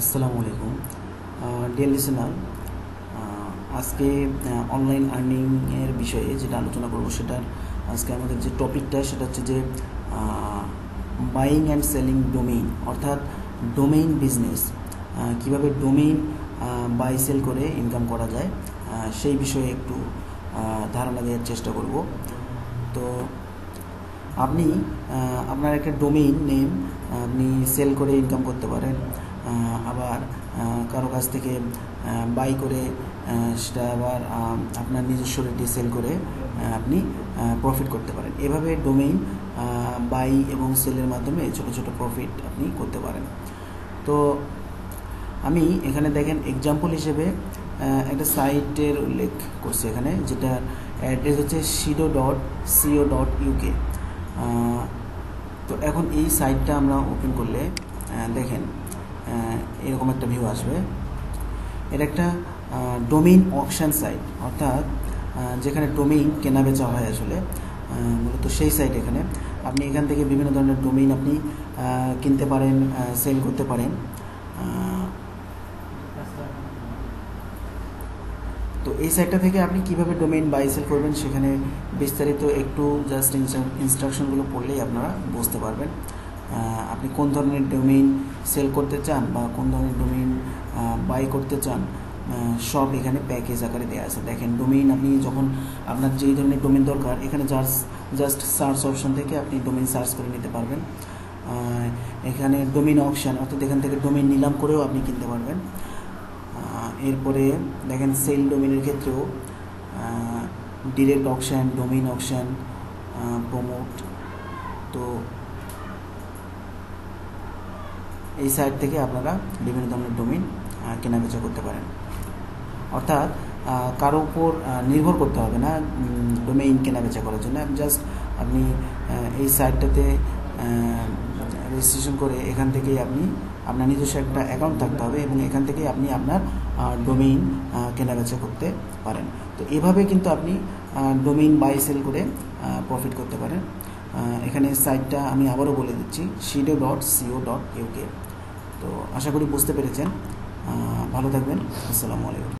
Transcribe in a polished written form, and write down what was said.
আসসালামু আলাইকুম deer listener. আজকে অনলাইন আর্নিংয়ের বিষয়ে যেটা আলোচনা করব সেটার আজকে আমাদের যে টপিকটা সেটা হচ্ছে যে বাইং অ্যান্ড সেলিং ডোমেইন, অর্থাৎ ডোমেইন বিজনেস, কীভাবে ডোমেইন বাই সেল করে ইনকাম করা যায় সেই বিষয়ে একটু ধারণা দেওয়ার চেষ্টা করব। তো আপনি আপনার একটা ডোমেইন নেম আপনি সেল করে ইনকাম করতে পারেন, আবার কারো কাছ থেকে বাই করে সেটা আবার আপনার নিজস্ব রেটে সেল করে আপনি প্রফিট করতে পারেন। এভাবে ডোমেইন বাই এবং সেলের মাধ্যমে ছোট ছোট প্রফিট আপনি করতে পারেন। তো আমি এখানে দেখেন এক্সাম্পল হিসেবে একটা সাইটের উল্লেখ করছি এখানে, যেটা অ্যাড্রেস হচ্ছে sido.co.uk। তো এখন এই সাইটটা আমরা ওপেন করলে দেখেন এরকম একটা ভিউ আসবে। এটা একটা ডোমেইন অকশন সাইট, অর্থাৎ যেখানে ডোমেইন কেনা বেচা হয় আসলে মূলত সেই সাইট। এখানে আপনি এখান থেকে বিভিন্ন ধরনের ডোমেইন আপনি কিনতে পারেন, সেল করতে পারেন। তো এই সাইটটা থেকে আপনি কিভাবে ডোমেইন বাই সেল করবেন সেখানে বিস্তারিত একটু জাস্ট ইনস্ট্রাকশনগুলো পড়লেই আপনারা বুঝতে পারবেন। আপনি কোন ধরনের ডোমেইন সেল করতে চান বা কোন ধরনের ডোমেইন বাই করতে চান সব এখানে প্যাকেজ আকারে দেওয়া আছে। দেখেন ডোমেইন আপনি যখন আপনার যেই ধরনের ডোমেইন দরকার এখানে জাস্ট সার্চ অপশন থেকে আপনি ডোমেইন সার্চ করে নিতে পারবেন। এখানে ডোমেইন অকশন, অর্থাৎ এখান থেকে ডোমেইন নিলাম করেও আপনি কিনতে পারবেন। এরপরে দেখেন সেল ডোমেইনের ক্ষেত্রেও direct auction, domain auction, promote. তো এই সাইট থেকে আপনারা বিভিন্ন ধরনের ডোমেইন কেনাবেচা করতে পারেন, অর্থাৎ কারো উপর নির্ভর করতে হবে না ডোমেইন কেনাবেচা করার জন্য। জাস্ট আপনি এই সাইটটাতে রেজিস্ট্রেশন করে এখান থেকেই আপনি আপনার নিজস্ব একটা অ্যাকাউন্ট থাকতে হবে এবং এখান থেকেই আপনি আপনার ডোমেইন কেনাবেচা করতে পারেন। তো এভাবে কিন্তু আপনি ডোমেইন বাই সেল করে প্রফিট করতে পারেন। এখানে সাইটটা আমি আবারও বলে দিচ্ছি, sido.co.uk। তো আশা করি বুঝতে পেরেছেন। ভালো থাকবেন। আসসালামু আলাইকুম।